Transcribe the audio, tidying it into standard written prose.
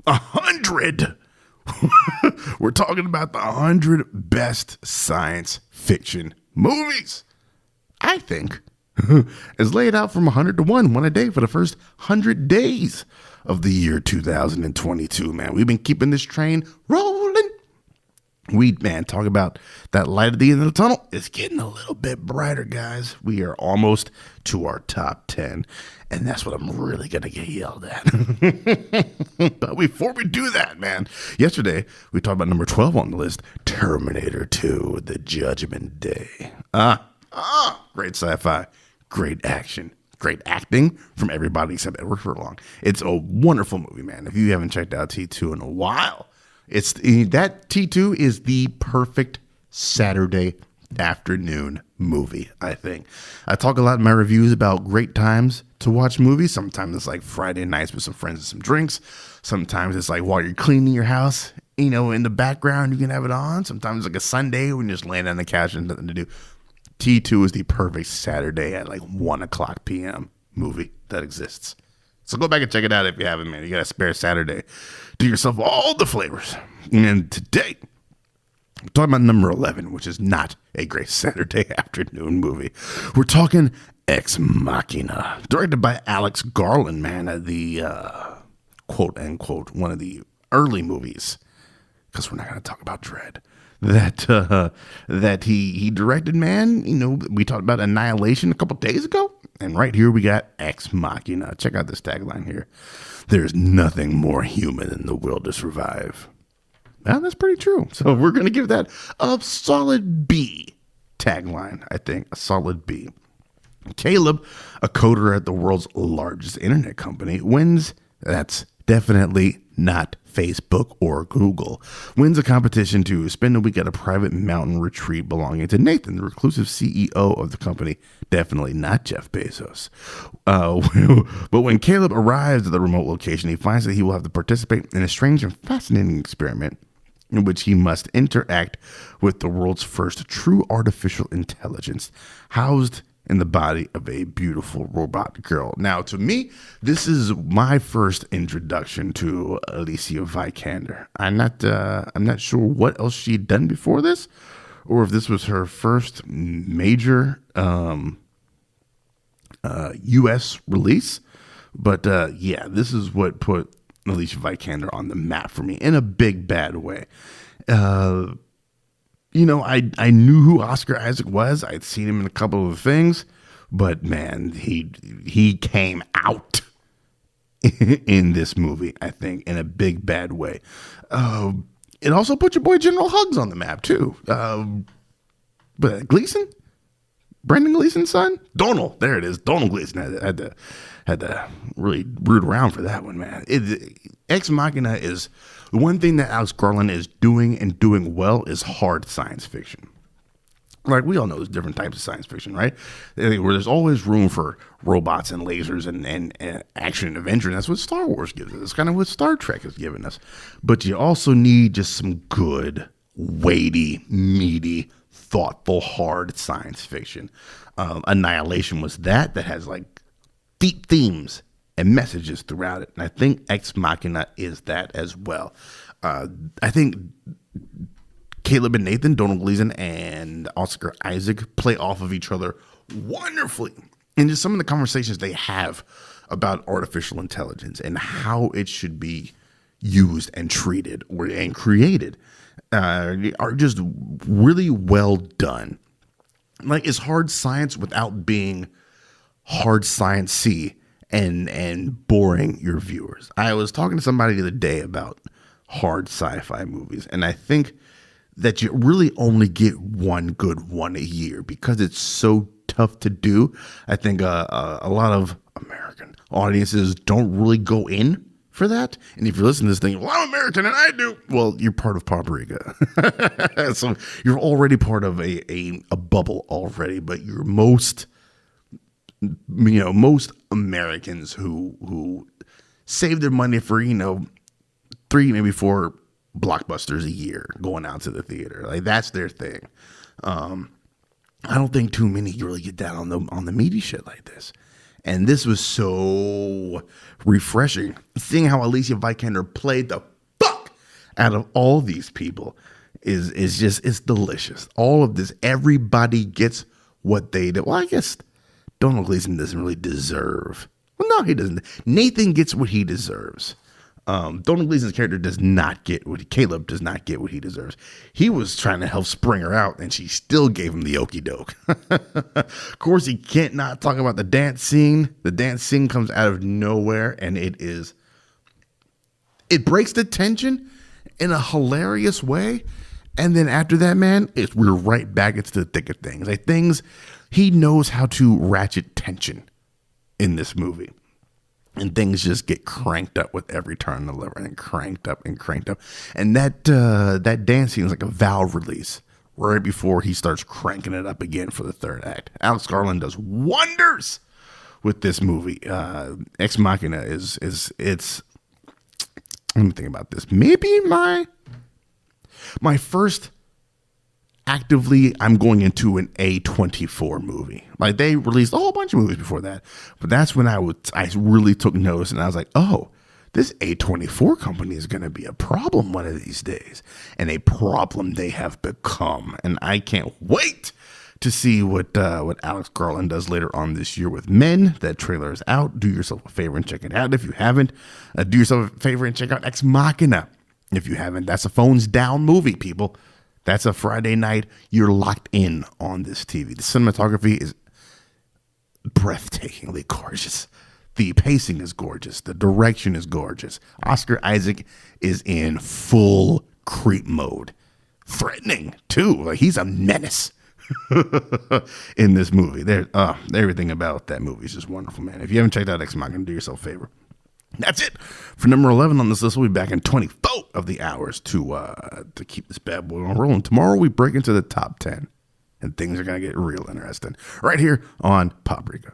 100. We're talking about the 100 best science fiction movies, I think, is laid out from 100 to 1 a day for the first 100 days of the year 2022, man. We've been keeping this train rolling. Talk about that light at the end of the tunnel. It's getting a little bit brighter, guys. We are almost to our top 10, and that's what I'm really going to get yelled at. But before we do that, man, yesterday we talked about number 12 on the list, Terminator 2, The Judgment Day. Great sci-fi, great action, great acting from everybody except Edward Furlong. It's a wonderful movie, man. If you haven't checked out T2 in a while, that T2 is the perfect Saturday afternoon movie, I think. I talk a lot in my reviews about great times to watch movies. Sometimes it's like Friday nights with some friends and some drinks. Sometimes it's like while you're cleaning your house, in the background, you can have it on. Sometimes it's like a Sunday when you're just laying on the couch and nothing to do. T2 is the perfect Saturday at like 1 o'clock p.m. movie that exists. So go back and check it out if you haven't, man. You got a spare Saturday. Do yourself all the flavors. And today, we're talking about number 11, which is not a great Saturday afternoon movie. We're talking Ex Machina, directed by Alex Garland, man. The quote-unquote one of the early movies, because we're not going to talk about Dread, that he directed, man. We talked about Annihilation a couple days ago. And right here we got Ex Machina. Check out this tagline here. There's nothing more human than the will to survive. Well, that's pretty true. So we're going to give that a solid B tagline, I think. A solid B. Caleb, a coder at the world's largest internet company, wins. That's definitely not Facebook or Google. Wins a competition to spend a week at a private mountain retreat belonging to Nathan, the reclusive CEO of the company. Definitely not Jeff Bezos. But when Caleb arrives at the remote location, he finds that he will have to participate in a strange and fascinating experiment in which he must interact with the world's first true artificial intelligence, housed in the body of a beautiful robot girl. Now, to me, this is my first introduction to Alicia Vikander. I'm not sure what else she'd done before this, or if this was her first major U.S. release. But this is what put Alicia Vikander on the map for me in a big bad way. I knew who Oscar Isaac was. I'd seen him in a couple of things, but man, he came out in this movie, I think, in a big bad way. It also put your boy General Huggs on the map too. But Gleason, Brendan Gleason's son, Donald. There it is. Donald Gleason had to really root around for that one, man. Ex Machina is the one thing that Alex Garland is doing and doing well is hard science fiction. Like, we all know there's different types of science fiction, right? Where there's always room for robots and lasers and action and adventure. And that's what Star Wars gives us. It's kind of what Star Trek has given us. But you also need just some good, weighty, meaty, thoughtful, hard science fiction. Annihilation was that has like deep themes and messages throughout it. And I think Ex Machina is that as well. I think Caleb and Nathan, Donald Gleason and Oscar Isaac play off of each other wonderfully. And just some of the conversations they have about artificial intelligence and how it should be used and treated and created are just really well done. Like, it's hard science without being hard science-y and boring your viewers. I was talking to somebody the other day about hard sci-fi movies, and I think that you really only get one good one a year because it's so tough to do. I think a lot of American audiences don't really go in for that. And if you're listening to this thing, well, I'm American and I do. Well, you're part of Paprika. So you're already part of a bubble already, but you're most Americans who save their money for, 3, maybe 4 blockbusters a year going out to the theater. Like, that's their thing. I don't think too many really get down on the meaty shit like this. And this was so refreshing. Seeing how Alicia Vikander played the fuck out of all these people is just, it's delicious. All of this, everybody gets what they do. Well, I guess Donald Gleason doesn't really deserve. Well, no, he doesn't. Nathan gets what he deserves. Donald Gleason's character does not get Caleb does not get what he deserves. He was trying to help Springer out, and she still gave him the okey doke. Of course, he can't not talk about the dance scene. The dance scene comes out of nowhere, and it breaks the tension in a hilarious way. And then after that, man, we're right back into the thick of things. He knows how to ratchet tension in this movie. And things just get cranked up with every turn of the lever, and cranked up and cranked up. And that dance scene is like a valve release right before he starts cranking it up again for the third act. Alex Garland does wonders with this movie. Ex Machina is let me think about this. Maybe my first actively, I'm going into an A24 movie. Like, they released a whole bunch of movies before that, but that's when I really took notice, and I was like, oh, this A24 company is going to be a problem one of these days, and a problem they have become. And I can't wait to see what Alex Garland does later on this year with Men. That trailer is out. Do yourself a favor and check it out if you haven't. Do yourself a favor and check out Ex Machina if you haven't. That's a phones down movie, people. That's a Friday night. You're locked in on this TV. The cinematography is breathtakingly gorgeous. The pacing is gorgeous. The direction is gorgeous. Oscar Isaac is in full creep mode. Threatening, too. Like, he's a menace in this movie. Everything about that movie is just wonderful, man. If you haven't checked out Ex Machina, do yourself a favor. That's it for number 11 on this list. We'll be back in 24 of the hours to keep this bad boy on rolling. Tomorrow we break into the top 10, and things are going to get real interesting right here on Paprika.